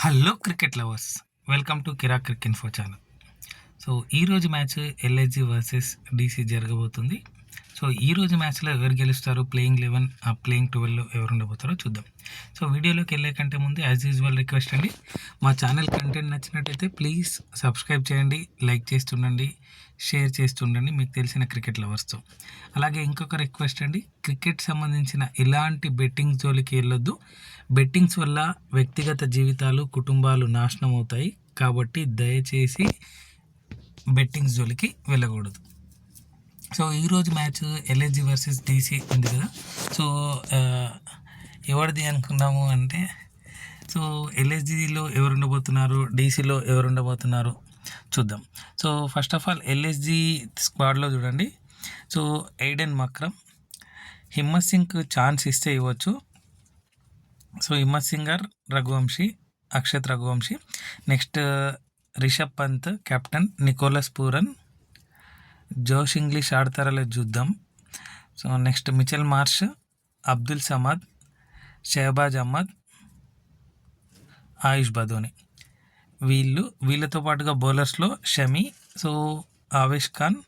Hello cricket lovers, welcome to Kirak crick info channel. So ఈరోజు match LSG versus DC జరగబోతుంది. So ఈరోజు మ్యాచ్లో ఎవరు గెలుస్తారు, ప్లేయింగ్ 11 ప్లేయింగ్ 12లో ఎవరు ఉండబోతారో చూద్దాం. సో వీడియోలోకి వెళ్ళే కంటే ముందు యాజ్ యూజువల్ రిక్వెస్ట్ అండి, మా ఛానల్ కంటెంట్ నచ్చినట్టయితే ప్లీజ్ సబ్స్క్రైబ్ చేయండి, లైక్ చేస్తుండండి, షేర్ చేస్తుండండి మీకు తెలిసిన క్రికెట్ లవర్స్తో. అలాగే ఇంకొక రిక్వెస్ట్ అండి, క్రికెట్ సంబంధించిన ఇలాంటి బెట్టింగ్ జోలికి వెళ్ళొద్దు. బెట్టింగ్స్ వల్ల వ్యక్తిగత జీవితాలు, కుటుంబాలు నాశనం అవుతాయి. కాబట్టి దయచేసి బెట్టింగ్స్ జోలికి వెళ్ళకూడదు. సో ఈరోజు మ్యాచ్ ఎల్ఎస్జి వర్సెస్ డీసీ ఉంది కదా. సో ఎవరిది అనుకున్నాము అంటే, సో ఎల్ఎస్జిలో ఎవరు ఉండబోతున్నారు, డీసీలో ఎవరు ఉండబోతున్నారు చూద్దాం. So first of all LSG స్క్వాడ్లో చూడండి. సో ఎయిడెన్ మక్రమ్, హిమ్మత్ సింగ్కి ఛాన్స్ ఇస్తే ఇవ్వచ్చు. సో హిమ్మత్ సింగర్, Raghuvanshi, Akshat Raghuvanshi. Next Rishabh Pant captain, Nicholas Pooran, Josh Inglis ఆడతారా లేదు చూద్దాం. So next Mitchell Marsh, Abdul Samad, Shahbaz Ahmed, Ayush Badoni. వీళ్ళతో పాటుగా బౌలర్స్లో Shami, so Avesh Khan,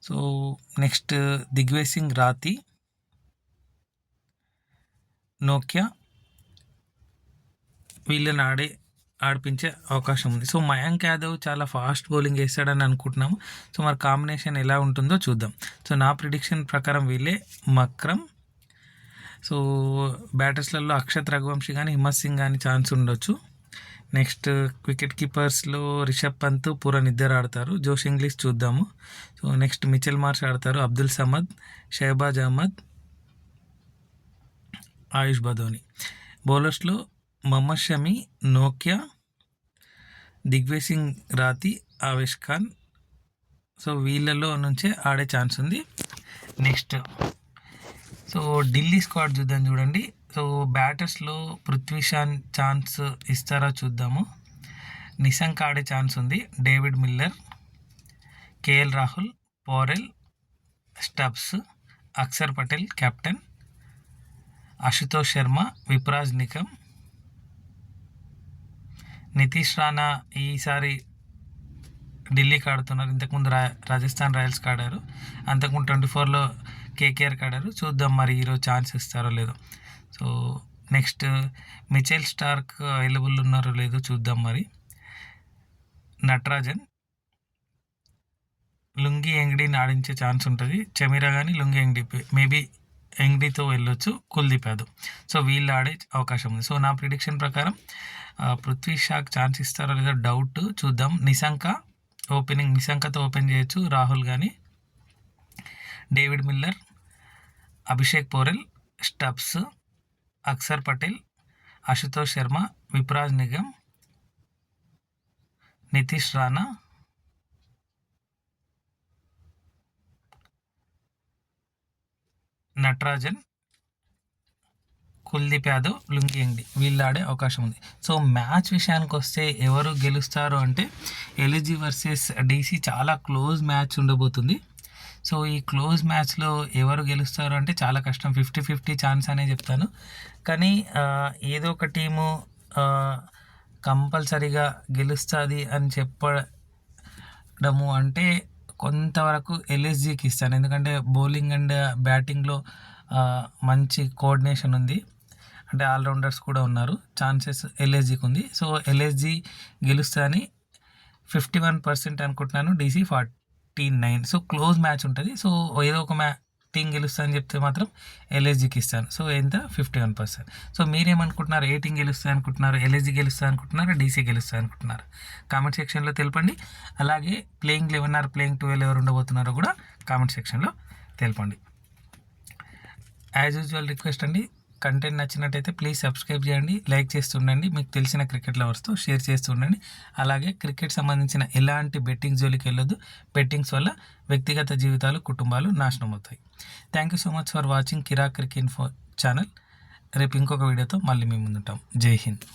so next Digvesh Singh Rathi, నోకియా, వీళ్ళని ఆడిపించే అవకాశం ఉంది. సో మయాంక్ యాదవ్ చాలా ఫాస్ట్ బౌలింగ్ వేస్తాడని అనుకుంటున్నాము. సో మరి కాంబినేషన్ ఎలా ఉంటుందో చూద్దాం. సో నా ప్రిడిక్షన్ ప్రకారం వీళ్ళే మక్రమ్. సో బ్యాటర్స్లలో అక్షత్ రఘువంశీ కానీ హిమ్మత్ సింగ్ కానీ ఛాన్స్ ఉండొచ్చు. నెక్స్ట్ వికెట్ కీపర్స్లో రిషబ్ పంత్, పూరన్ ఇద్దరు ఆడతారు. జోష్ ఇంగ్లీష్ చూద్దాము. సో నెక్స్ట్ మిచెల్ మార్ష్ ఆడతారు, అబ్దుల్ సమద్, షహబాజ్ అహ్మద్, ఆయుష్ బదోని. బౌలర్స్లో మహమ్మద్ షమి, నోకియా, దిగ్వేజ్ సింగ్ రాతి, ఆవేష్ ఖాన్. సో వీళ్ళలో నుంచే ఆడే ఛాన్స్ ఉంది. నెక్స్ట్ సో ఢిల్లీ స్క్వాడ్ చూద్దాం. చూడండి, సో బ్యాటర్స్లో పృథ్వీ షా ఛాన్స్ ఇస్తారా చూద్దాము. నిశంక్ ఆడే ఛాన్స్ ఉంది. David Miller, KL Rahul, Porel, Stubbs, Axar Patel captain, Ashutosh Sharma, Vipraj Nigam, Nitish Rana ఈసారి ఢిల్లీకి ఆడుతున్నారు. ఇంతకుముందు రాజస్థాన్ రాయల్స్కి ఆడారు, అంతకుముందు 24లో కేకేఆర్కి ఆడారు. చూద్దాం మరి ఈరోజు ఛాన్స్ ఇస్తారో లేదో. So next Mitchell Starc available ఉన్నారో లేదో చూద్దాం మరి. నటరాజన్, లుంగి ఎంగ్డీని ఆడించే ఛాన్స్ ఉంటుంది. చమీరా కానీ లుంగి ఎంగ్డీ, మేబీ ఎంగ్డీతో వెళ్ళొచ్చు. కుల్దీప్ యాదవ్. సో వీళ్ళు ఆడే అవకాశం ఉంది. సో నా ప్రిడిక్షన్ ప్రకారం పృథ్వీ షాకి ఛాన్స్ ఇస్తారో లేదో డౌట్, చూద్దాం. నిశంకతో ఓపెన్ చేయొచ్చు. రాహుల్ కానీ, David Miller, Abhishek Porel, Stubbs, Axar Patel, Ashutosh Sharma, Vipraj Nigam, Nitish Rana, Natarajan, Kuldeep Yadav, Lungi Ngidi వీళ్ళు ఆడే అవకాశం ఉంది. సో మ్యాచ్ విషయానికి వస్తే ఎవరు గెలుస్తారు అంటే, ఎల్ఎస్జి వర్సెస్ డీసీ చాలా క్లోజ్ మ్యాచ్ ఉండబోతుంది. సో ఈ క్లోజ్ మ్యాచ్లో ఎవరు గెలుస్తారు అంటే చాలా కష్టం. 50-50 ఛాన్స్ అనే చెప్తాను. కానీ ఏదో ఒక టీము కంపల్సరీగా గెలుస్తుంది అని చెప్పడము అంటే కొంతవరకు ఎల్ఎస్జికి ఇస్తాను. ఎందుకంటే బౌలింగ్ అండ్ బ్యాటింగ్లో మంచి కోఆర్డినేషన్ ఉంది, అంటే ఆల్రౌండర్స్ కూడా ఉన్నారు. ఛాన్సెస్ ఎల్ఎస్జికి ఉంది. సో ఎల్ఎస్జి గెలుస్తుందని 51% అనుకుంటున్నాను, డీసీ 49. సో క్లోజ్ మ్యాచ్ ఉంటుంది. సో ఏదో ఒక టీం గెలుస్తుందని చెప్తే మాత్రం ఎల్ఎస్జికి ఇస్తాను. సో ఎంత 51%. సో మీరేమనుకుంటున్నారు, ఏ టీం గెలుస్తుంది అనుకుంటున్నారు, ఎల్ఎస్జి గెలుస్తుంది అనుకుంటున్నారా, డీసీ గెలుస్తుంది అనుకుంటున్నారు? కామెంట్ సెక్షన్లో తెలపండి. అలాగే ప్లేయింగ్ 11 ప్లేయింగ్ 12 ఎవరు ఉండబోతున్నారో కూడా కామెంట్ సెక్షన్లో తెలపండి. యాజ్ యూజువల్ రిక్వెస్ట్ అండి, కంటెంట్ నచ్చినట్టయితే ప్లీజ్ సబ్స్క్రైబ్ చేయండి, లైక్ చేస్తుండండి, మీకు తెలిసిన క్రికెట్ లవర్స్తో షేర్ చేస్తుండండి. అలాగే క్రికెట్ సంబంధించిన ఎలాంటి బెట్టింగ్ జోలికి వెళ్ళొద్దు. బెట్టింగ్స్ వల్ల వ్యక్తిగత జీవితాలు, కుటుంబాలు నాశనం అవుతాయి. Thank you so much for watching Kirak crick info channel. రేపు ఇంకొక వీడియోతో మళ్ళీ మీ ముందుంటాం. జై హింద్.